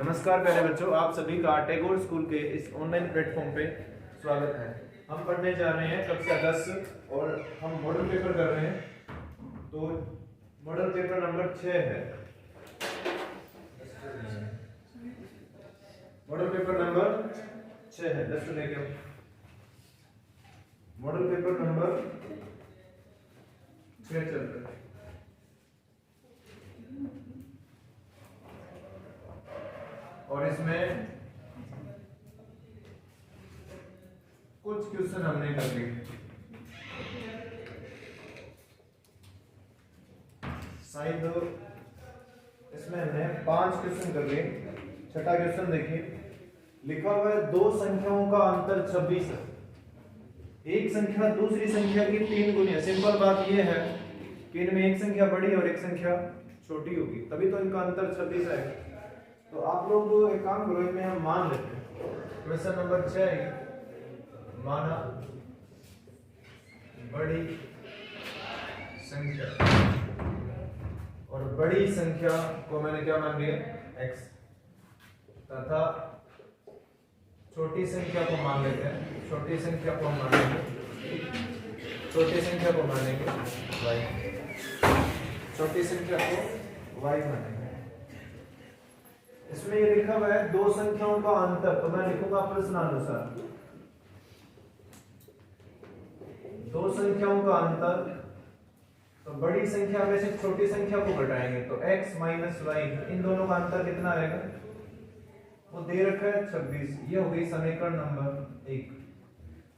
नमस्कार प्यारे बच्चों, आप सभी का टैगोर स्कूल के इस ऑनलाइन प्लेटफॉर्म पे स्वागत है। हम पढ़ने जा रहे हैं कक्षा 10 और हम मॉडल पेपर कर रहे हैं। तो मॉडल पेपर नंबर 6 है। मॉडल पेपर नंबर 6 है। 10 लेके मॉडल पेपर नंबर 6 चल रहा है। और इसमें कुछ क्वेश्चन हमने कर लिए। शायद इसमें हमने 5 क्वेश्चन कर लिए। छठा क्वेश्चन देखिए, लिखा हुआ है दो संख्याओं का अंतर 26 है। एक संख्या दूसरी संख्या की 3 गुनी है। सिंपल बात यह है कि इनमें एक संख्या बड़ी और एक संख्या छोटी होगी, तभी तो इनका अंतर 26 है। तो आप लोग एक काम करो, इनमें हम मान लेते हैं। क्वेश्चन नंबर 6, माना बड़ी संख्या, और बड़ी संख्या को मैंने क्या मान लिया x, तथा छोटी संख्या को मान लेते हैं। छोटी संख्या को मानेंगे, छोटी संख्या को मानेंगे y, छोटी संख्या को y मानेंगे। इसमें ये लिखा हुआ है दो संख्याओं का अंतर, तो मैं लिखूंगा प्रश्नानुसार दो संख्याओं का अंतर। तो बड़ी संख्या में से छोटी संख्या को घटाएंगे तो x माइनस वाई, इन दोनों का अंतर कितना आएगा, वो दे रखा है 26। ये हो गई समीकरण नंबर 1।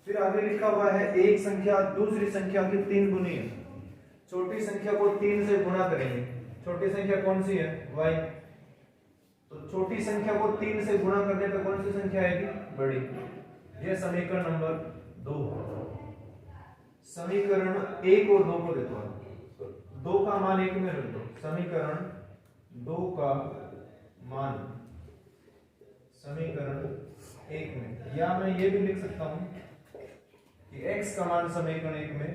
फिर आगे लिखा हुआ है एक संख्या दूसरी संख्या की 3 गुनी है। छोटी संख्या को 3 से गुणा करेंगे। छोटी संख्या कौन सी है, y। तो छोटी संख्या को 3 से गुणा करने पे कौन सी संख्या आएगी, बड़ी। यह समीकरण नंबर 2। समीकरण 1 और 2 को देखो, 2 का मान 1 में रख दो। समीकरण 2 का मान समीकरण 1 में, या मैं ये भी लिख सकता हूं कि x का मान समीकरण 1 में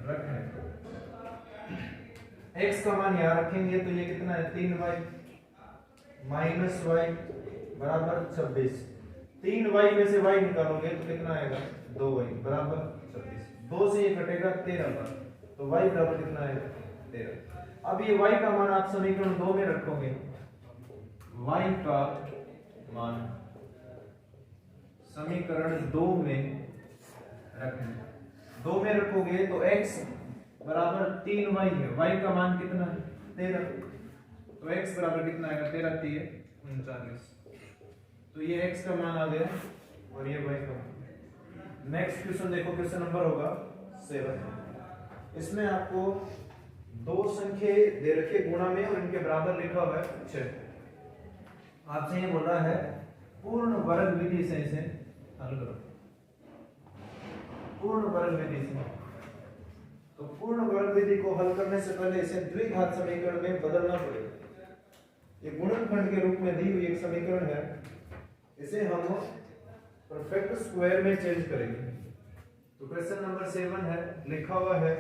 रखें। x का मान यहां रखेंगे तो ये कितना है, 3y माइनस y बराबर 26। 3y में से y निकालोगे तो कितना आएगा, 2y बराबर 26। 2 से ये कटेगा 13 बार, तो y बराबर कितना आएगा, 13। अब ये y का मान आप समीकरण 2 में रखोगे। y का मान समीकरण 2 में रखें। 2 में रखोगे तो x बराबर 3y है। y का मान कितना है, 13। तो x बराबर कितना आएगा, 13 3 39। तो ये x का मान आ गया और ये y का मान। नेक्स्ट क्वेश्चन देखो, क्वेश्चन नंबर होगा 7। इसमें आपको दो संख्या दे रखे गुणा में और इनके बराबर लिखा हुआ है 6। आपसे ये बोल रहा है पूर्ण वर्ग विधि से इसे हल करो। पूर्ण वर्ग विधि से, तो पूर्ण वर्ग विधि को हल करने से पहले इसे द्विघात समीकरण में बदलना पड़ेगा। ये गुणनखंड के रूप में दी हुई एक समीकरण है, इसे हम परफेक्ट स्क्वायर में चेंज करेंगे। तो क्वेश्चन नंबर 7 है, लिखा हुआ है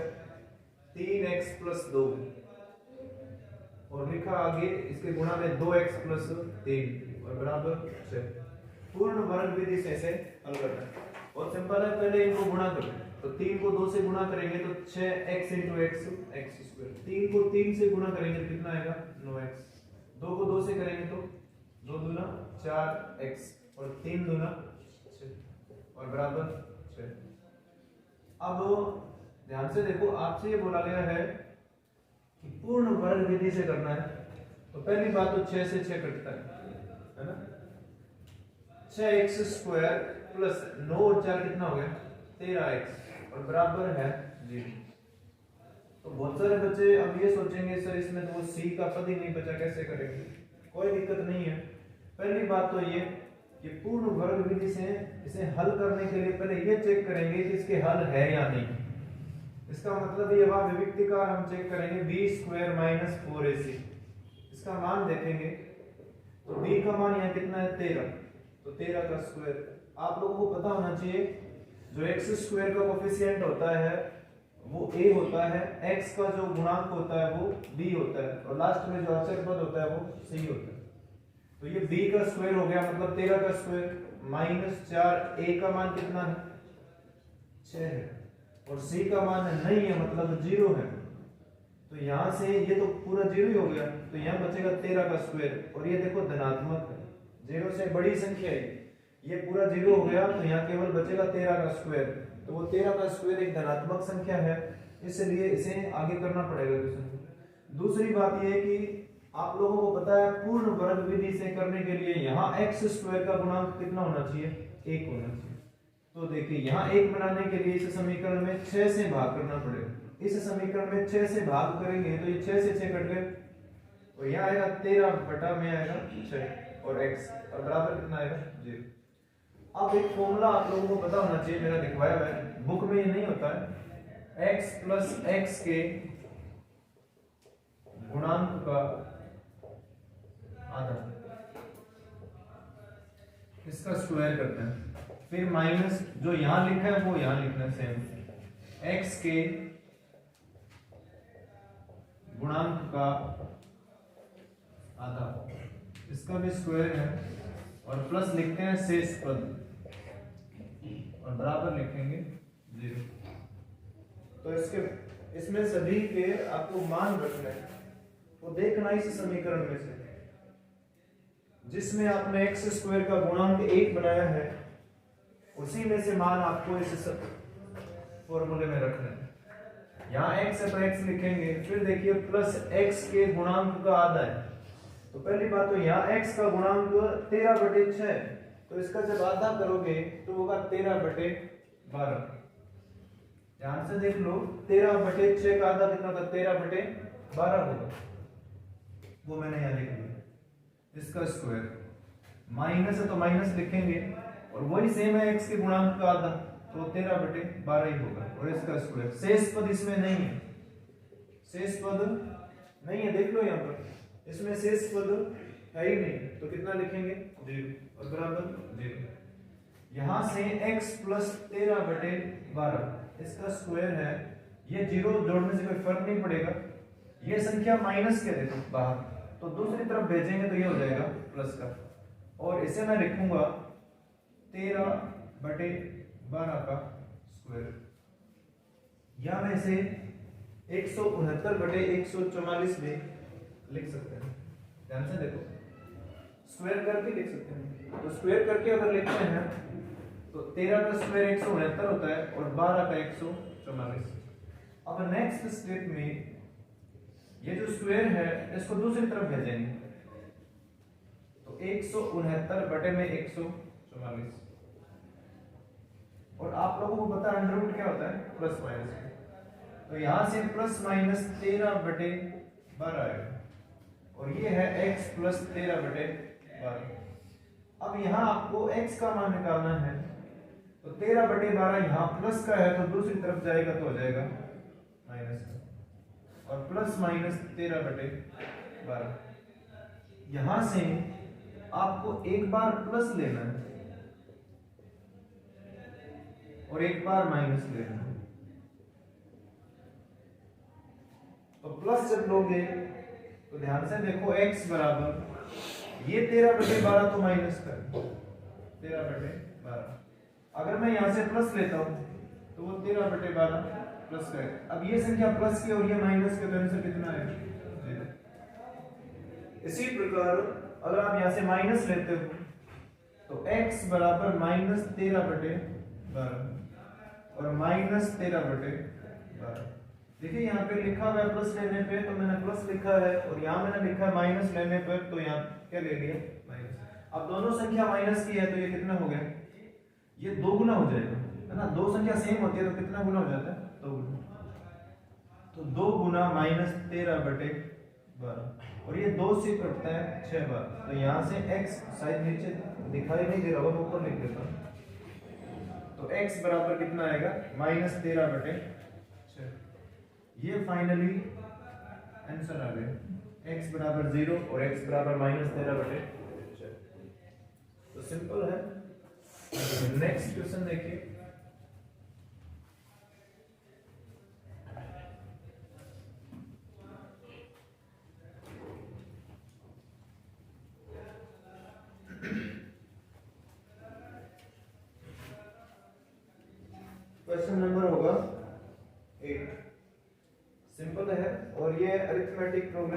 3x + 2 और लिखा आगे इसके गुणा में 2x + 3 और बराबर 6। पूर्ण वर्ग विधि से इसे हल करना है। बहुत सिंपल है, पहले इनको गुणा करो। तो 3 को 2 से गुणा करेंगे तो 6x × x²। 3 को 3 से गुणा करेंगे तो कितना आएगा, 9x। 2 को 2 से करेंगे तो 2 दूना 4x और 3 दूना 6 और बराबर 6। अब ध्यान से देखो, आपसे ये बोला गया है कि पूर्ण वर्ग विधि से करना है। तो पहली बात तो 6 से 6 कटता है ना। 6x² प्लस 9 और 4 कितना हो गया, 13x और बराबर है 0। तो बहुत सारे बच्चे अब ये सोचेंगे सर इसमें तो वो c का पद ही नहीं बचा, कैसे करेंगे। कोई दिक्कत नहीं है। पहली बात तो ये कि पूर्ण वर्ग विधि से इसे हल करने के लिए पहले ये चेक करेंगे कि इसके हल है या नहीं। इसका मतलब ये वहां विविक्तिकार हम चेक करेंगे b² - 4ac। इसका मान देखेंगे तो b का मान यहाँ कितना है, 13। तो 13 का स्क्वायर। आप लोगों को पता होना चाहिए जो x² का कोफिशिएंट होता है वो a होता है, x का जो गुणांक होता है वो b होता है, और लास्ट में जो अचर पद होता है वो c होता है। तो ये b का स्क्वायर हो गया मतलब 13 का स्क्वायर माइनस 4, a का मान कितना है 6 है और c का मान नहीं है मतलब 0 है। तो यहाँ से ये तो पूरा 0 ही हो गया, तो यहाँ बचेगा 13 का स्क्वायर और ये देखो धनात्मक है, 0 से बड़ी संख्या है, ये पूरा 0 हो गया तो यहाँ केवल बचेगा 13 का स्क्वायर। तो वो 13 का स्क्वायर एक धनात्मक संख्या है, इसलिए इसे आगे करना पड़ेगा क्वेश्चन। दूसरी बात ये है कि आप लोगों को पता है पूर्ण वर्ग विधि से करने के लिए यहाँ x स्क्वायर का गुणांक कितना होना चाहिए 1 होना चाहिए। तो देखिए यहाँ 1 बनाने के लिए इस समीकरण में 6 से भाग करना पड़ेगा। इस समीकरण में 6 से भाग करेंगे तो ये 6 से 6 कट गए और यहाँ आएगा 13 बटा में आएगा 6 और x और बराबर कितना आएगा 0। अब एक फॉर्मूला आप लोगों को पता होना चाहिए, मेरा दिखवाया हुआ है, बुक में ये नहीं होता है, x प्लस x के गुणांक का आधा, इसका स्क्वायर करते हैं, फिर माइनस जो यहां लिखा है वो यहां लिखना है सेम, x के गुणांक का आधा, इसका भी स्क्वायर है और प्लस लिखते हैं शेष पद और बराबर लिखेंगे 0। तो इसमें सभी के आपको मान रखना है, तो देखना इस समीकरण में से जिसमें आपने x स्क्वायर का गुणांक 1 बनाया है उसी में से मान आपको इस फॉर्मूले में रखना है। यहाँ x है तो x लिखेंगे, फिर देखिए प्लस x के गुणांक का आधा है, तो पहली बात तो यहाँ x का गुणांक 13/6, तो इसका जब आधा करोगे तो होगा 13/12। ध्यान से देख लो 13/6 का आधा कितना होगा 13/12 होगा, वो मैंने यहाँ लिख दिया। इसका स्क्वायर माइनस है तो माइनस लिखेंगे और वही सेम है x के गुणांक का आधा तो 13/12 ही होगा और इसका स्क्वायर। शेष पद इसमें नहीं है, शेष पद नहीं है, देख लो यहाँ पर इसमें शेष पद है ही नहीं, तो कितना लिखेंगे 0 और बराबर 0। यहाँ से x प्लस 13/12 इसका स्क्वायर है, ये 0 जोड़ने से कोई फर्क नहीं पड़ेगा, ये संख्या माइनस के देखो बाहर तो दूसरी तरफ भेजेंगे तो ये हो जाएगा प्लस का, और इसे मैं लिखूंगा 13/12 का स्क्वायर, या मैं इसे 169/144 में लिख सकते हैं। ध्यान से देखो स्क्वायर करके लिख सकते हैं, तो स्क्वायर करके अगर लिखते हैं तो 13 का स्क्वायर 169 होता है और 12 का 144। अब नेक्स्ट स्टेप में ये जो स्क्वायर है इसको दूसरी तरफ भेजेंगे तो 169/144, और आप लोगों को पता है अंडर रूट क्या होता है प्लस माइनस, तो यहां से प्लस माइनस 13/12 आएगा और ये है x प्लस 13/12। अब यहाँ आपको x का मान निकालना है, तो 13/12 यहाँ प्लस का है तो दूसरी तरफ जाएगा तो हो जाएगा माइनस का, और प्लस माइनस 13/12। यहां से आपको एक बार प्लस लेना है और एक बार माइनस लेना है, तो प्लस जब लोगे तो ध्यान से देखो x बराबर ये 13/12 तो माइनस कर 13/12, अगर मैं यहां से प्लस लेता हूं तो वो 13/12 प्लस का है। अब ये संख्या प्लस की और ये माइनस के, तो आंसर कितना है 0। इसी प्रकार अगर आप यहां से माइनस लेते हो तो x बराबर माइनस 13/12 और माइनस 13/12। देखिए यहाँ पे लिखा हुआ है प्लस लेने पे तो मैंने प्लस लिखा है, और यहाँ मैंने लिखा है माइनस लेने पर तो यहाँ क्या ले लिया माइनस। अब दोनों संख्या माइनस की है तो ये कितना हो गया, ये 2 गुना हो जाएगा, है ना, दो संख्या सेम होती है तो कितना गुना हो जाता है 2 गुना, तो 2 गुना माइनस 13/12, और ये 2 से कटता है 6 बार, तो यहाँ से x शायद नीचे दिखाई नहीं दे रहा होगा, ऊपर लिख देता हूँ, तो x बराबर कितना आएगा माइनस 13/6। ये फाइनली आंसर आ गया, x बराबर 0 और x बराबर माइनस 13/6। तो सिंपल है। नेक्स्ट क्वेश्चन देखिए,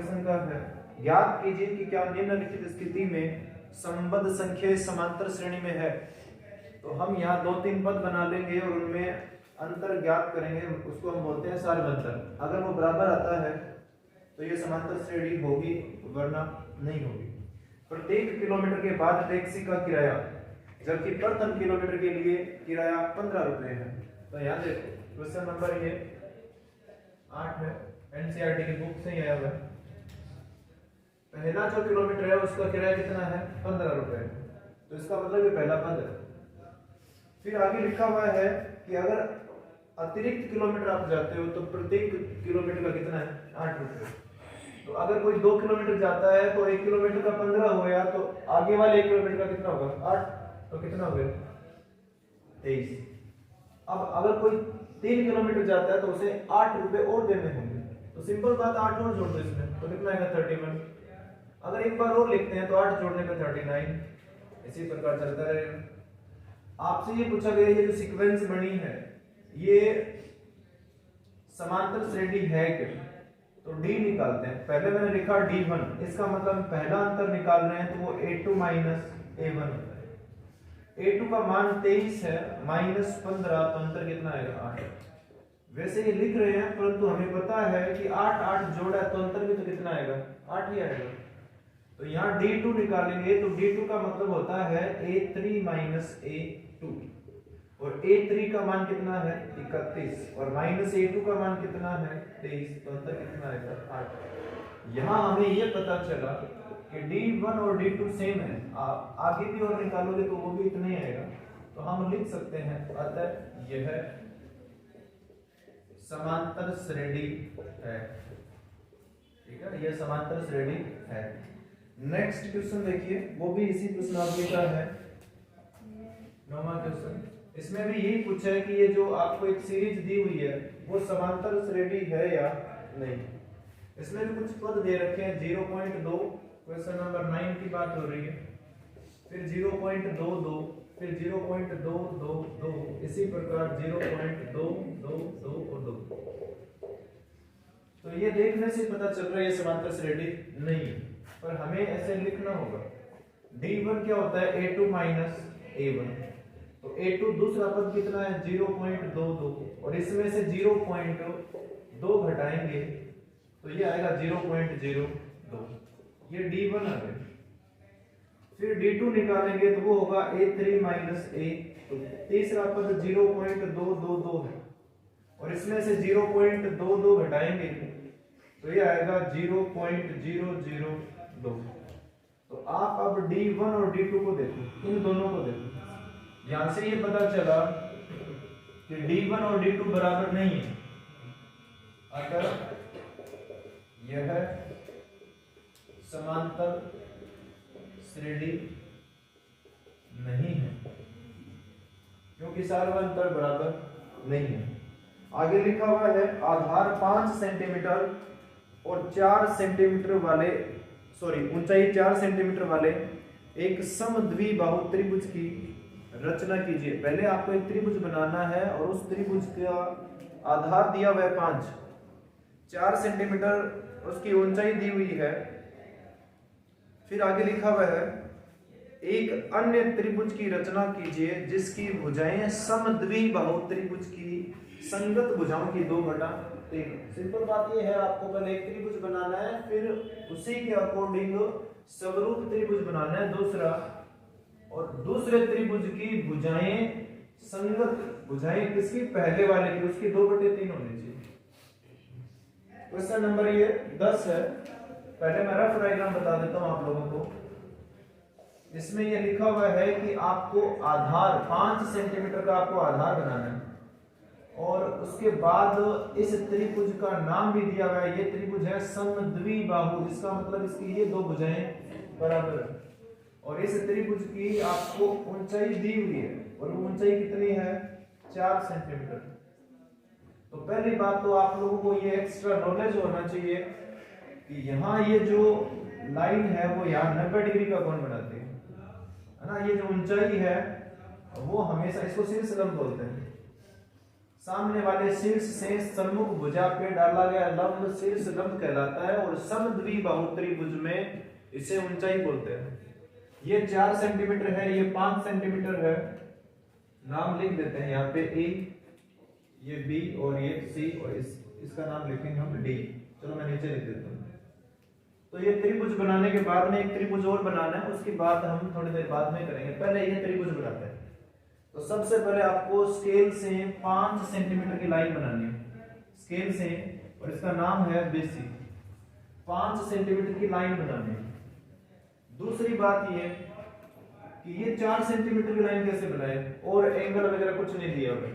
क्वेश्चन का है, ज्ञात कीजिए कि क्या निम्नलिखित स्थिति में संबद्ध संख्या समांतर श्रेणी में है। तो हम यहाँ 2-3 पद बना लेंगे और उनमें अंतर ज्ञात करेंगे, उसको हम बोलते हैं सार्वंतर। अगर वो बराबर आता है तो ये समांतर श्रेणी होगी, वरना नहीं होगी। प्रत्येक किलोमीटर के बाद टैक्सी का किराया, जबकि प्रथम किलोमीटर के लिए किराया 15 रुपए है। तो यहाँ देखो क्वेश्चन नंबर ये 8 है, एनसीईआरटी की बुक से ही आया हुआ है। पहला जो किलोमीटर है उसका किराया कितना है, 15 रुपए। तो इसका मतलब ये पहला पद है। फिर आगे लिखा हुआ है कि अगर अतिरिक्त किलोमीटर आप जाते हो तो प्रत्येक किलोमीटर का कितना है, 8 रुपए। तो अगर कोई 2 किलोमीटर जाता है तो 1 किलोमीटर का 15 हो गया, तो आगे वाले 1 किलोमीटर का कितना होगा, 8। तो कितना हो गया, 23। अब अगर कोई 3 किलोमीटर जाता है तो उसे 8 रुपए और देने होंगे। तो सिंपल बात, 8 और जोड़ दो इसमें, तो कितना आएगा, 31। अगर एक बार और लिखते हैं तो 8 जोड़ने पे 39। इसी प्रकार चलता रहेगा। आपसे ये पूछा गया, ये जो सीक्वेंस बनी है ये समांतर श्रेणी है क्या? तो डी निकालते हैं। पहले मैंने लिखा D1, इसका मतलब पहला अंतर निकाल रहे हैं, तो वो A2 माइनस A1 होता है। A2 का मान 23 है, माइनस 15, तो अंतर कितना आएगा, 8। वैसे ये लिख रहे हैं, परंतु हमें पता है कि 8 जोड़ा है तो अंतर भी तो कितना आएगा, 8 ही आएगा। तो यहाँ D2 निकालेंगे, तो D2 का मतलब होता है A3 माइनस A2, और A3 का मान कितना है, 31, और माइनस A2 का मान कितना है, 23, तो अंतर कितना आएगा, 8। यहाँ हमें ये पता चला कि D1 और D2 सेम है। आप आगे भी और निकालोगे तो वो भी इतना ही आएगा। तो हम लिख सकते हैं, अतः यह समांतर श्रेणी है। ठीक है, यह समांतर श्रेणी है। नेक्स्ट क्वेश्चन देखिए, वो भी इसी प्रश्नावली का है, 9वां क्वेश्चन। इसमें भी यही पूछा है कि ये जो आपको एक सीरीज दी हुई है वो समांतर श्रेणी है या नहीं। इसमें भी कुछ पद दे रखे हैं, 0.2, क्वेश्चन नंबर 9 की बात हो रही है, फिर 0.22, फिर 0.222, इसी प्रकार 0.222 और 2। तो ये देखने से पता चल रहा है ये समांतर श्रेणी नहीं है, पर हमें ऐसे लिखना होगा। D1 क्या होता है, A2 माइनस A1। तो A2 दूसरा पद कितना है, 0.22, और इसमें से 0.2 घटाएंगे तो ये आएगा 0.02। ये D1 आ गया। फिर D2 निकालेंगे तो वो होगा A3 माइनस A2। तीसरा पद 0.222 है, और इसमें से 0.22 घटाएंगे तो ये आएगा 0.002। तो आप अब D1 और D2 को देखो, इन दोनों को देखो। यहां से ये पता चला कि D1 और D2 बराबर नहीं है, अतः यह समांतर श्रेणी नहीं है, क्योंकि सार्वंतर बराबर नहीं है। आगे लिखा हुआ है, आधार 5 सेंटीमीटर और 4 सेंटीमीटर वाले, ऊंचाई 4 सेंटीमीटर वाले एक समद्विबाहु त्रिभुज की रचना कीजिए। पहले आपको एक त्रिभुज बनाना है और उस त्रिभुज का आधार दिया हुआ है 5, 4 सेंटीमीटर उसकी ऊंचाई दी हुई है। फिर आगे लिखा हुआ है, एक अन्य त्रिभुज की रचना कीजिए जिसकी भुजाएं समद्विबाहु त्रिभुज की संगत भुजाओं की 2/3। सिंपल बात यह है, आपको पहले एक त्रिभुज बनाना है, फिर उसी के अकॉर्डिंग समरूप त्रिभुज बनाना है दूसरा, और दूसरे त्रिभुज की भुजाएं संगत, भुजाएं किसकी, पहले वाले की, उसकी 2/3 होनी चाहिए। क्वेश्चन नंबर ये 10 है। पहले मैं रफ डायग्राम बता देता हूं आप लोगों को। इसमें यह लिखा हुआ है कि आपको आधार 5 सेंटीमीटर का आपको आधार बनाना है, और उसके बाद इस त्रिभुज का नाम भी दिया हुआ है। ये त्रिभुज है समद्विबाहु, जिसका मतलब इसकी ये 2 भुजाएं बराबर है, और इस त्रिभुज की आपको ऊंचाई दी हुई है, और वो ऊंचाई कितनी है, 4 सेंटीमीटर। तो पहली बात तो आप लोगों को ये एक्स्ट्रा नॉलेज होना चाहिए कि यहाँ ये जो लाइन है वो यहाँ 90 डिग्री का कोण बनाती है ना। ये जो ऊंचाई है वो हमेशा, इसको शीर्ष लंब बोलते हैं। सामने वाले शीर्ष से सम्मुख भुजा पे डाला गया लंब शीर्ष लंब कहलाता है और समद्विबाहु त्रिभुज में इसे ऊंचाई बोलते हैं। ये 4 सेंटीमीटर है, ये 5 सेंटीमीटर है। नाम लिख देते हैं यहाँ पे ए, ये बी और ये सी और इसका नाम लिखेंगे हम डी। चलो मैं नीचे लिख देता हूँ। तो ये त्रिभुज बनाने के बाद में एक त्रिभुज और बनाना है, उसकी बात हम थोड़ी देर बाद में करेंगे। पहले ये त्रिभुज बनाते हैं। तो सबसे पहले आपको स्केल से 5 सेंटीमीटर की लाइन बनानी है, स्केल से, और इसका नाम है बीसी। 5 सेंटीमीटर की लाइन बनानी है। दूसरी बात ये कि ये 4 सेंटीमीटर की लाइन कैसे बनाए, और एंगल वगैरह कुछ नहीं दिया हुआ।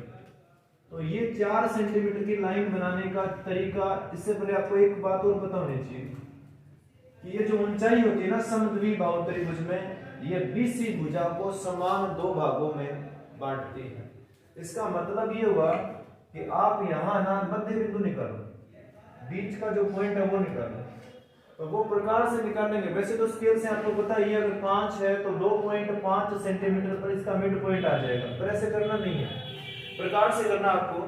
तो ये 4 सेंटीमीटर की लाइन बनाने का तरीका, इससे पहले आपको एक बात और पता होनी चाहिए कि ये जो ऊंचाई होती है ना समद्विबाहु त्रिभुज में, ये बीसी भुजा को समान 2 भागों में बांटती है। इसका मतलब ये हुआ कि आप यहाँ ना मध्य बिंदु निकालो, बीच का जो पॉइंट है वो निकालो। तो वो प्रकार से निकालेंगे। वैसे तो स्केल से आपको पता ही है, अगर 5 है तो 2.5 सेंटीमीटर पर इसका मिड पॉइंट आ जाएगा, पर ऐसे करना नहीं है, प्रकार से करना आपको।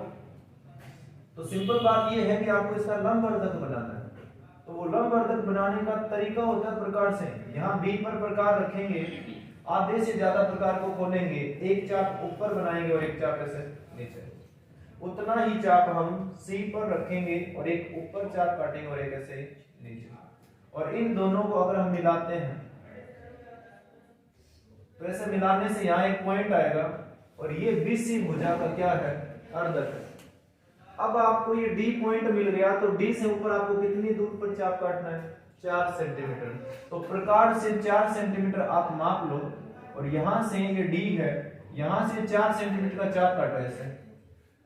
तो सिंपल बात ये है कि आपको इसका लंबवर्धक बनाना है। तो वो लंबवर्धक बनाने का तरीका होता है प्रकार से। यहाँ बी पर प्रकार रखेंगे, आधे से ज्यादा प्रकार को खोलेंगे, एक चाप ऊपर बनाएंगे और एक चाप ऐसे नीचे। उतना ही चाप हम सी पर रखेंगे और एक ऊपर चाप काटेंगे और एक ऐसे नीचे। और इन दोनों को अगर हम मिलाते हैं तो ऐसे मिलाने से यहाँ एक पॉइंट आएगा और ये बीसी भुजा का क्या है, अर्धक है। अब आपको ये डी पॉइंट मिल गया, तो डी से ऊपर आपको कितनी दूर पर चाप काटना है, 4 सेंटीमीटर। तो प्रकार से 4 सेंटीमीटर आप माप लो, और यहां से ये डी है, यहां से 4 सेंटीमीटर का चाप काटो ऐसे।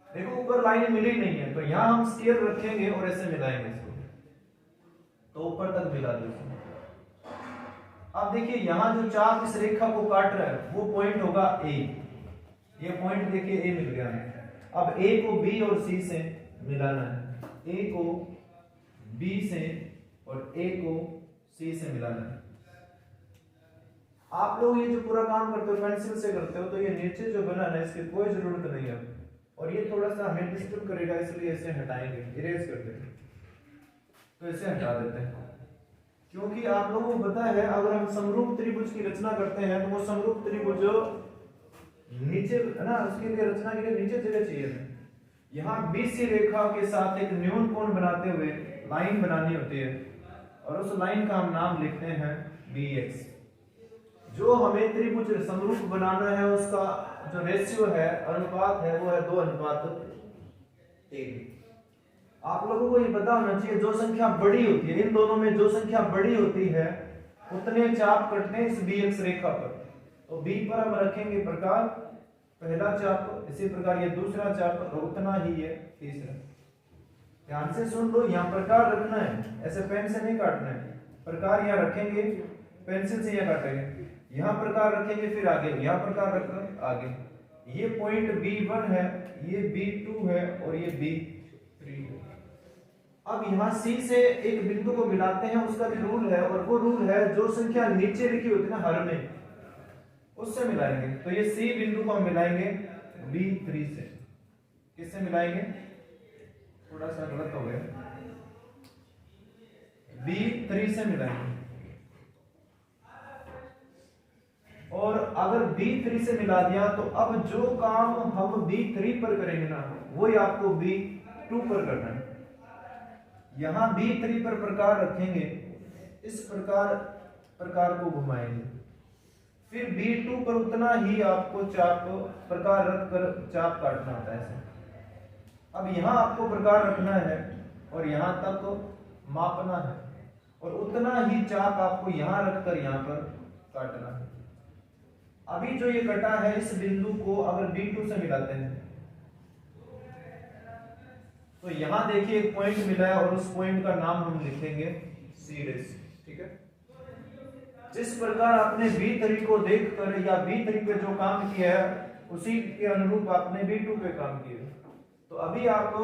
देखो ऊपर लाइन मिली नहीं है, तो यहां हम स्केल रखेंगे और ऐसे मिलाएंगे इसको, तो ऊपर तक मिला दो। अब देखिए यहाँ जो चाप इस रेखा को काट रहा है वो पॉइंट होगा ए। ये पॉइंट देखिए ए मिल गया हमें। अब ए को बी और सी से मिलाना है, ए को बी से और ए को सी से मिलाना है। आप लोग ये जो पूरा काम करते हो पेंसिल से करते हो, तो ये नीचे जो बना ना इसकी कोई जरूरत नहीं है, और ये थोड़ा सा हमें डिस्टर्ब करेगा, इसलिए इसे हटाएंगे, इरेज कर देंगे। तो इसे हटा देते हैं, क्योंकि आप लोगों को पता है अगर हम समरूप त्रिभुज की रचना करते हैं तो वो समरूप त्रिभुज नीचे है ना, उसके लिए रचना के लिए नीचे जगह चाहिए था। यहाँ बीसी रेखा के साथ एक न्यून कोण बनाते हुए लाइन बनानी होती है, और उस लाइन का हम नाम लिखते हैं BX। जो हमें त्रिभुज समरूप बनाना है उसका जो रेशियो है, अनुपात है, वो है 2:3। आप लोगों को ये पता होना चाहिए, जो संख्या बड़ी होती है, इन दोनों में जो संख्या बड़ी होती है उतने चाप कटते हैं इस BX रेखा पर। तो B पर हम रखेंगे प्रकार, पहला चाप, इसी प्रकार ये दूसरा चाप, और उतना ही है तीसरा। ध्यान से सुन लो, यहाँ प्रकार रखना है, ऐसे पेन से नहीं काटना है। प्रकार यहाँ रखेंगे, पेंसिल से यहाँ काटेंगे, यहाँ प्रकार रखेंगे, फिर आगे यहाँ प्रकार रख आगे। ये पॉइंट B1 है, ये B2 है और ये B3 है। अब यहाँ C से एक बिंदु को मिलाते हैं, उसका भी रूल है, और वो रूल है जो संख्या नीचे लिखी होती है ना हर में, उससे मिलाएंगे। तो ये C बिंदु को हम मिलाएंगे B3 से। किससे मिलाएंगे, थोड़ा सा गलत हो गया, B3 से मिलाएंगे। और अगर B3 से मिला दिया तो अब जो काम हम B3 पर करेंगे ना, वही आपको B2 पर करना है। यहां B3 पर प्रकार रखेंगे, इस प्रकार को घुमाएंगे, फिर B2 पर उतना ही आपको चाप प्रकार रख कर चाप काटना होता है ऐसे। अब यहां आपको प्रकार रखना है और यहां तक मापना है, और उतना ही चाप आपको यहां रखकर यहां पर काटना है। अभी जो ये कटा है इस बिंदु को अगर B2 से मिलाते हैं तो यहां देखिए एक पॉइंट मिला है, और उस पॉइंट का नाम हम लिखेंगे C'। ठीक है, जिस प्रकार आपने B3 को देखकर या B3 पे जो काम किया है उसी के अनुरूप आपने B2 पे काम किया। तो अभी आप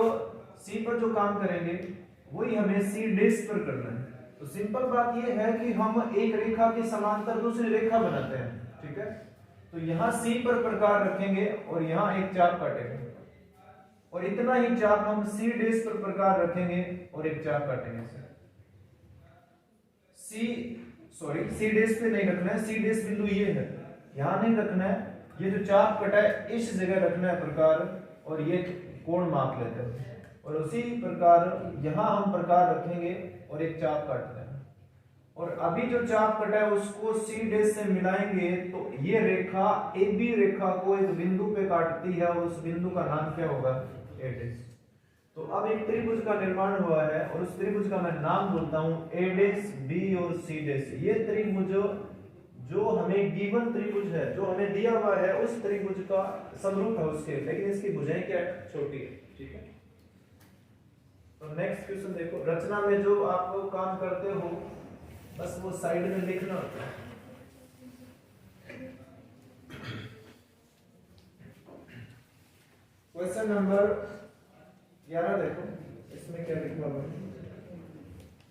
C पर जो काम करेंगे वही हमें C' पर करना है। तो सिंपल बात यह है कि हम एक रेखा के समांतर दूसरी रेखा बनाते हैं। ठीक है, तो यहाँ C पर प्रकार रखेंगे और यहाँ एक चाप काटेंगे। और इतना ही चाप हम सी डेश पर प्रकार रखेंगे और एक चाप काटेंगे सर। सी डेश पे नहीं रखना है, सी डेश बिंदु ये है, यहां नहीं रखना है, ये जो चाप कटा है इस जगह रखना है प्रकार, और ये कोण माप लेते हैं और उसी प्रकार यहां हम प्रकार रखेंगे और एक चाप काट देंगे। और अभी जो चाप कटा है उसको सी डेश से मिलाएंगे तो ये रेखा ए बी रेखा को एक बिंदु पे काटती है और उस बिंदु का नाम क्या होगा, ए डेश। तो अब एक त्रिभुज का निर्माण हुआ है और उस त्रिभुज का मैं नाम बोलता हूं ए डेश, बी और सी डेश। ये त्रिभुज जो हमें गिवन त्रिभुज है, जो हमें दिया हुआ है उस त्रिभुज का समरूप है उसके, लेकिन इसकी भुजाएं क्या है, छोटी है। ठीक है, तो नेक्स्ट क्वेश्चन देखो। रचना में जो आप काम करते हो बस वो साइड में लिखना होता है। क्वेश्चन नंबर 11 देखो, इसमें क्या लिखा हुआ है।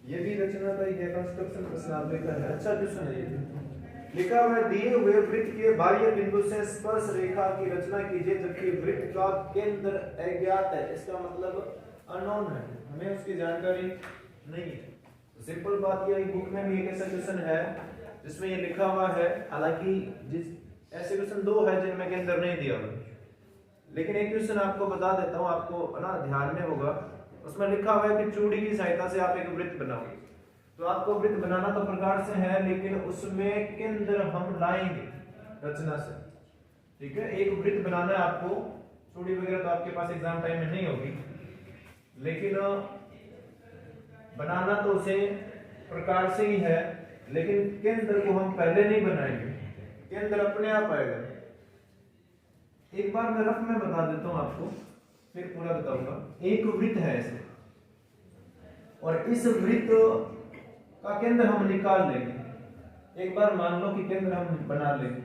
ये भी रचना का ही है, कंस्ट्रक्शन प्रश्नावली का है। अच्छा क्वेश्चन है ये। लिखा हुआ है दिए हुए वृत्त के बाह्य बिंदु से स्पर्श रेखा की रचना कीजिए जबकि वृत्त का केंद्र अज्ञात है। इसका मतलब अननोन है, हमें उसकी जानकारी नहीं है। तो सिंपल बात यह, बुक में भी एक ऐसा क्वेश्चन है जिसमें ये लिखा हुआ है, हालांकि जिस ऐसे क्वेश्चन 2 है जिनमें केंद्र नहीं दिया हुआ, लेकिन एक क्वेश्चन आपको बता देता हूं, आपको ना ध्यान में होगा। उसमें लिखा हुआ है कि चूड़ी की सहायता से आप एक वृत्त बनाओ। तो आपको वृत्त बनाना तो प्रकार से है, लेकिन उसमें केंद्र हम लाएंगे रचना से। ठीक है, एक वृत्त बनाना है आपको, चूड़ी वगैरह तो आपके पास एग्जाम टाइम में नहीं होगी, लेकिन बनाना तो उसे प्रकार से ही है, लेकिन केंद्र को हम पहले नहीं बनाएंगे, केंद्र अपने आप आएगा। एक बार मैं रफ में बता देता हूं आपको, फिर पूरा बताऊंगा। एक वृत्त है ऐसे, और इस वृत्त का केंद्र हम निकाल लेंगे। एक बार मान लो कि केंद्र हम बना लेंगे,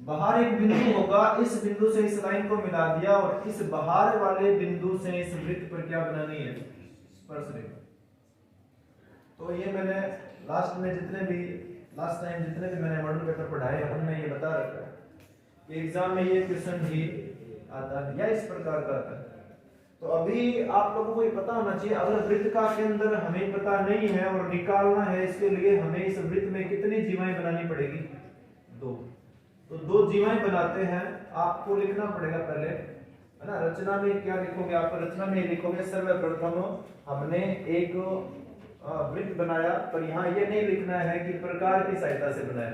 बाहर एक बिंदु होगा, इस बिंदु से इस लाइन को मिला दिया और इस बाहर वाले बिंदु से इस वृत्त पर क्या बनानी है, स्पर्श रेखा। तो ये मैंने लास्ट टाइम जितने भी मैंने मॉडल पेपर पढ़ाए उनमें ये बता रखा है कि एग्जाम में ये क्वेश्चन भी आता है या इस प्रकार का आता है। तो अभी आप लोगों को ये पता होना चाहिए, अगर वृत्त का केंद्र हमें पता नहीं है और निकालना है, इसके लिए हमें इस वृत्त में कितनी जीवाएं बनानी पड़ेगी, 2। तो 2 जीवाएं बनाते हैं, आपको लिखना पड़ेगा पहले, है ना। रचना में क्या लिखोगे आप, रचना में लिखोगे सर्वप्रथम हमने एक वृत्त बनाया, पर यहाँ ये नहीं लिखना है कि प्रकार की सहायता से बनाया,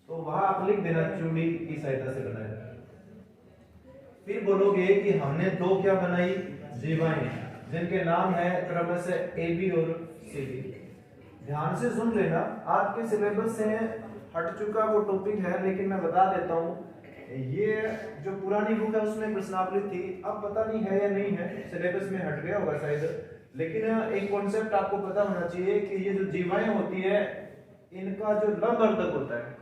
तो वहां आप लिख देना चूड़ी की सहायता से बनाया। फिर बोलोगे कि हमने 2 क्या बनाई, जीवाएं, जिनके नाम है क्रमशः ए बी और सी डी। ध्यान से सुन लेना, आपके सिलेबस से हट चुका वो टॉपिक है, लेकिन मैं बता देता हूँ, ये जो पुरानी बुक है उसमें प्रश्नावली थी, अब पता नहीं है या नहीं है, सिलेबस में हट गया होगा शायद, लेकिन एक कॉन्सेप्ट आपको पता होना चाहिए कि ये जो जीवाएं होती है इनका जो लंबवर्धक होता है,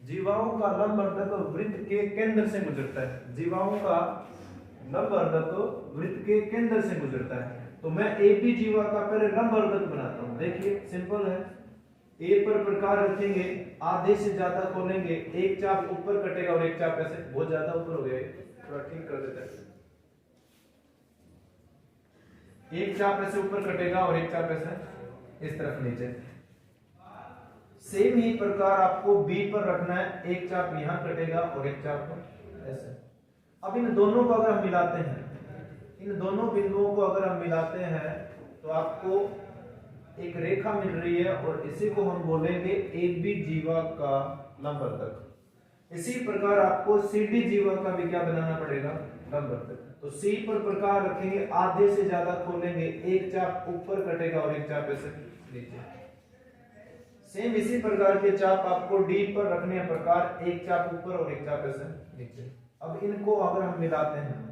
जीवाओं का लंबवर्धक वृत्त के केंद्र से गुजरता है, जीवाओं का लंबवर्धक वृत्त के केंद्र से गुजरता है। तो मैं ए बी जीवा का पहले लंबवर्धक बनाता हूं। देखिए सिंपल है, ए पर प्रकार रखेंगे, आधे से ज्यादा खोलेंगे, एक चाप ऊपर कटेगा और एक चाप ऐसे, बहुत ज्यादा ऊपर हो गया, थोड़ा ठीक कर देते हैं। एक चाप ऐसे ऊपर कटेगा और एक चाप ऐसे इस तरफ नीचे। सेम ही प्रकार आपको बी पर रखना है, एक चाप यहां कटेगा और एक चाप ऐसे। अब इन दोनों को अगर हम मिलाते हैं, इन दोनों बिंदुओं को अगर हम मिलाते हैं तो आपको एक रेखा मिल रही है और इसी को हम बोलेंगे ए बी जीवा का लंबवर्धक। इसी प्रकार आपको सी डी जीवा का भी क्या बनाना पड़ेगा, लंबवर्धक। तो सी पर प्रकार रखेंगे, आधे से ज्यादा खोलेंगे, एक चाप ऊपर कटेगा और एक चाप ऐसे नीचे। सेम इसी प्रकार के चाप आपको डी पर रखने हैं प्रकार, एक चाप ऊपर और एक चाप ऐसे नीचे। अब इनको अगर हम मिलाते हैं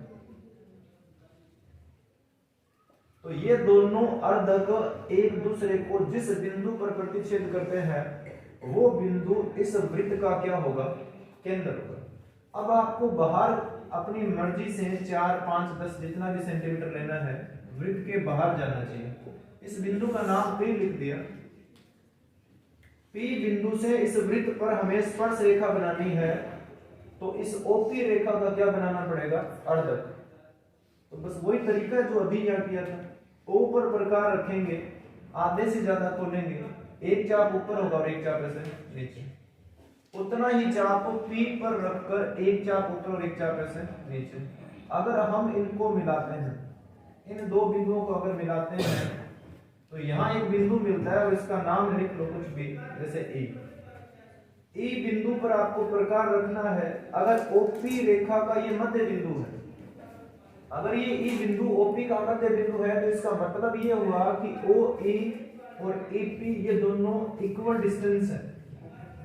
तो ये दोनों अर्धक एक दूसरे को जिस बिंदु पर प्रतिच्छेद करते हैं वो बिंदु इस वृत्त का क्या होगा, केंद्र होगा। अब आपको बाहर अपनी मर्जी से 4, 5, 10 जितना भी सेंटीमीटर लेना है, वृत्त के बाहर जाना चाहिए। इस बिंदु का नाम P लिख दिया। P बिंदु से इस वृत्त पर हमें स्पर्श रेखा बनानी है, तो इस OP रेखा का क्या बनाना पड़ेगा, अर्धक। तो बस वही तरीका है जो अभी यहाँ किया था। ओ पर प्रकार रखेंगे, आधे से ज्यादा खोलेंगे, एक चाप ऊपर होगा और एक चाप ऐसे नीचे, उतना ही चाप पी पर रखकर एक चाप ऊपर और एक चाप ऐसे नीचे। अगर हम इनको मिलाते हैं, इन दो बिंदुओं को अगर मिलाते हैं तो यहाँ एक बिंदु मिलता है और इसका नाम लिख लो कुछ भी, जैसे ई। ई बिंदु पर आपको प्रकार रखना है। अगर ओपी रेखा का ये मध्य बिंदु है, अगर ये ई बिंदु ओपी का मध्य बिंदु है तो इसका मतलब ये हुआ कि ओ ई और ईपी ये दोनों इक्वल डिस्टेंस है।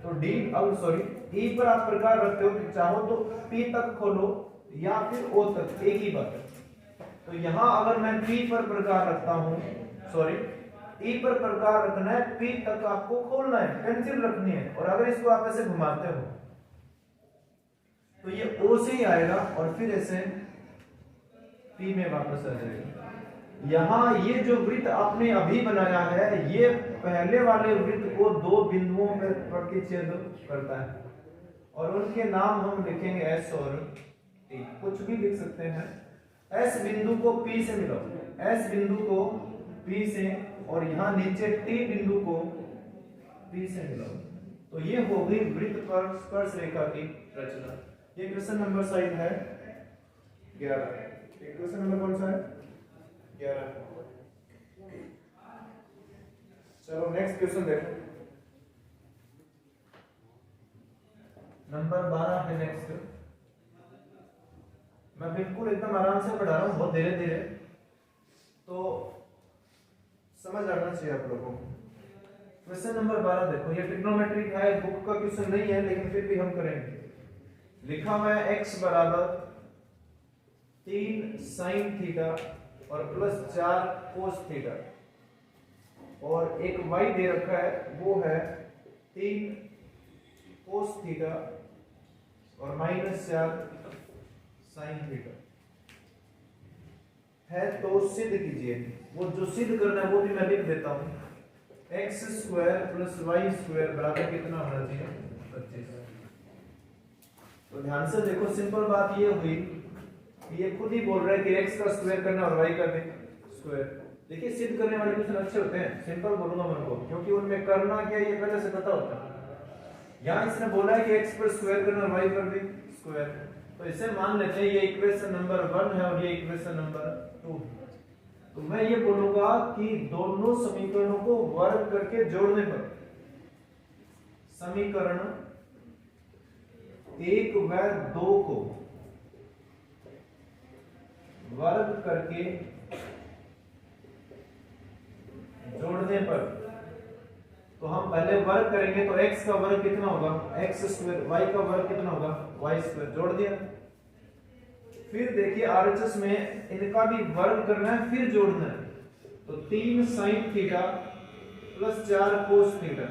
तो डी अब सॉरी ई पर आप प्रकार रखते हो, तो चाहो तो पी तक खोलो या फिर ओ तक, एक ही बात है। तो यहां अगर मैं पी पर प्रकार रखता हूं, सॉरी ई पर प्रकार रखना है, पी तक आपको खोलना है, पेंसिल रखनी है, और अगर इसको आप ऐसे घुमाते हो तो ये ओ से ही आएगा और फिर ऐसे पी में वापस आ जाएगा। यहां ये जो वृत्त आपने अभी बनाया है, ये पहले वाले वृत्त को दो बिंदुओं में प्रतिच्छेद करता है और उनके नाम हम लिखेंगे एस और टी, कुछ भी लिख सकते हैं। एस बिंदु को पी से मिलाओ, एस बिंदु को पी से, और यहां नीचे टी बिंदु को पी से मिलाओ, तो ये हो गई वृत्त पर स्पर्श रेखा की रचना। ये क्वेश्चन नंबर साइड है 11। क्वेश्चन नंबर कौन सा है? 11। चलो नेक्स्ट क्वेश्चन देखो, नंबर 12 है नेक्स्ट। मैं बिल्कुल एकदम आराम से पढ़ा रहा हूँ, बहुत धीरे धीरे, तो समझ आना चाहिए आप लोगों को। क्वेश्चन नंबर 12 देखो, ये ट्रिग्नोमेट्रिक है, बुक का क्वेश्चन नहीं है लेकिन फिर भी हम करेंगे। लिखा हुआ है x बराबर 3 sin थीटा और प्लस 4 cos थीटा, और एक y दे रखा है वो है 3 cos थीटा और माइनस 4 sin थीटा है। तो सिद्ध कीजिए, वो जो सिद्ध करना है वो भी मैं लिख देता हूं। X square plus y square बराबर कितना होना चाहिए? 25। तो ध्यान से देखो, सिंपल बात ये हुई, ये खुद ही बोल रहा है कि x का स्क्वायर करना और y का भी स्क्वायर। देखिए सिद्ध करने वाले क्वेश्चन अच्छे होते हैं, सिंपल बोलूंगा मैं उनको, क्योंकि उनमें करना क्या ये पहले से पता होता है। यहाँ इसने बोला है कि x पर स्क्वायर करना और y पर भी स्क्वायर, तो इसे मान लेते हैं ये इक्वेशन नंबर 1 है और ये इक्वेशन नंबर 2। तो मैं ये बोलूंगा कि दोनों समीकरणों को वर्ग करके जोड़ने पर समीकरण 1 व 2 को वर्ग करके जोड़ने पर, तो हम पहले वर्ग करेंगे तो x का वर्ग कितना होगा? x स्क्वायर, y का वर्ग कितना होगा? y square. जोड़ दिया। फिर देखिए आरएचएस में इनका भी वर्ग करना है फिर जोड़ना है, तो 3 sin theta plus 4 cos theta,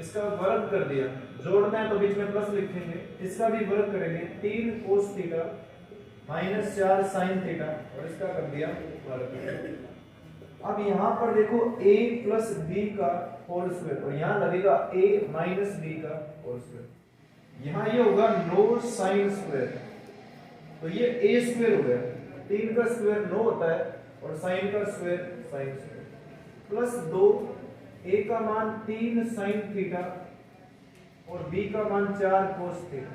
इसका वर्ग कर दिया। जोड़ना है तो बीच में प्लस लिखेंगे, इसका भी वर्ग करेंगे, 3 cos theta minus 4 sin theta, और इसका कर दिया वर्ग। अब यहाँ पर देखो a प्लस b का होल स्क्वायर, और यहाँ लगेगा a माइनस b का होल स्क्वायर। यहाँ ये होगा नो साइन स्क्वायर, तो ये a स्क्वायर हो गया, 3 का स्क्वायर 9 होता है और साइन का square sine square, plus 2, a का मान 3 sin थीटा और b का मान 4 cos theta,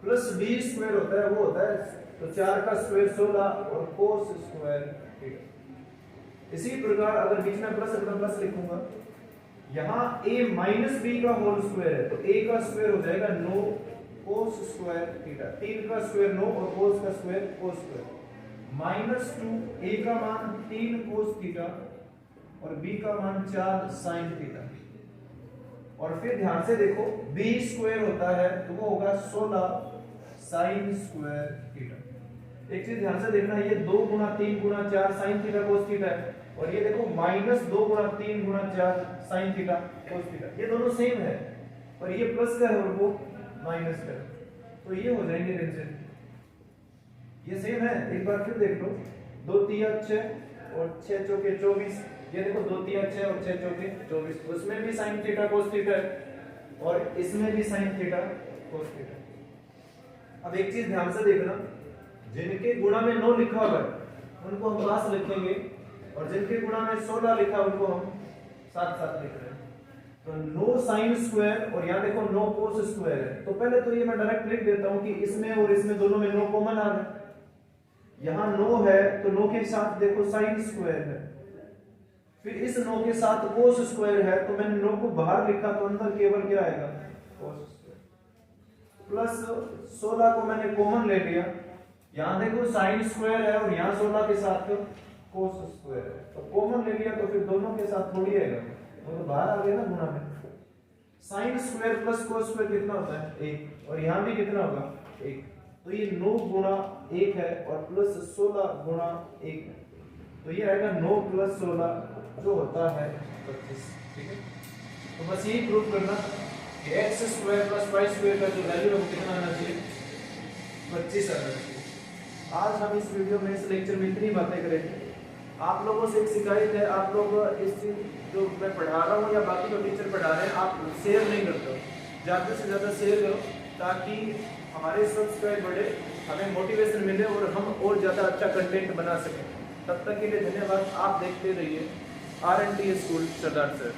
plus b square होता है, वो होता है तो 4 का स्क्वायर 16 और cos स्क्वायर थीटा। इसी प्रकार अगर बीच में प्लस है तो प्लस लिखूंगा। यहाँ a माइनस b का होल स्क्वायर है, तो a का स्क्वायर हो जाएगा 9 cos स्क्वायर थीटा, 3 का स्क्वायर 9 और cos का square cos square, minus 2, a का मान 3 cos थीटा और b का मान 4 sin थीटा। और फिर ध्यान से देखो b स्क्वायर होता है तो वो होगा 16 sin स्क्वायर थीटा। एक चीज ध्यान से देखना, ये 2 गुना 3 गुना 4 sin थीटा cos थीटा है, और ये देखो माइनस 2 गुना 3 गुना 4 sin थीटा cos थीटा, ये दोनों सेम है, और ये प्लस का है और वो माइनस का, तो ये हो जाएंगे टेंशन, ये सेम है। एक बार फिर देख लो, 2 तिया 6 और 6 चौके 24, ये देखो 2 तिया 6 और 6 चौके 24, उसमें भी sin थीटा cos थीटा है और इसमें भी sin थीटा cos थीटा। अब एक चीज ध्यान से देखना, जिनके गुणा में 9 लिखा हुआ है उनको हम पास लिखेंगे, और जिनके गुणा में 16 लिखा है उनको हम साथ साथ लिख रहे हैं। तो 9 साइन स्क्वायर और यहाँ देखो 9 कोस स्क्वायर है। तो पहले तो ये मैं डायरेक्ट लिख देता हूँ कि इसमें और इसमें दोनों में 9 कॉमन आ गए। यहाँ 9 है तो 9 के साथ देखो साइन स्क्वायर है, फिर इस 9 के साथ कोस स्क्वायर है, तो मैंने 9 को बाहर लिखा तो अंदर केवल क्या आएगा कोस स्क्वायर, प्लस 16 को मैंने कॉमन ले लिया। यहाँ देखो साइन स्क्वायर है और यहाँ 16 के साथ कोस स्क्वायर है, तो कॉमन ले लिया तो फिर दोनों के साथ थोड़ी आएगा, वो तो बाहर आ गया ना गुणा में। Sine square plus cos square कितना होता है 1, और यहाँ भी कितना होगा 1, तो ये 9 गुणा 1 है और प्लस 16 गुणा 1 है, तो ये आएगा 9 प्लस 16 जो होता है 25। ठीक है, तो बस यही प्रूव करना कि x square plus y square का जो वैल्यू है वो कितना आना चाहिए 25 आना चाहिए। आज हम इस वीडियो में इस लेक्चर में इतनी बातें करेंगे। आप लोगों से एक शिकायत है, आप लोग इस चीज जो मैं पढ़ा रहा हूँ या बाकी जो टीचर पढ़ा रहे हैं आप शेयर नहीं करते हो, ज़्यादा से ज़्यादा शेयर करो ताकि हमारे सब्सक्राइब बढ़े, हमें मोटिवेशन मिले और हम और ज़्यादा अच्छा कंटेंट बना सकें। तब तक के लिए धन्यवाद। आप देखते रहिए RNT स्कूल सरदार सर।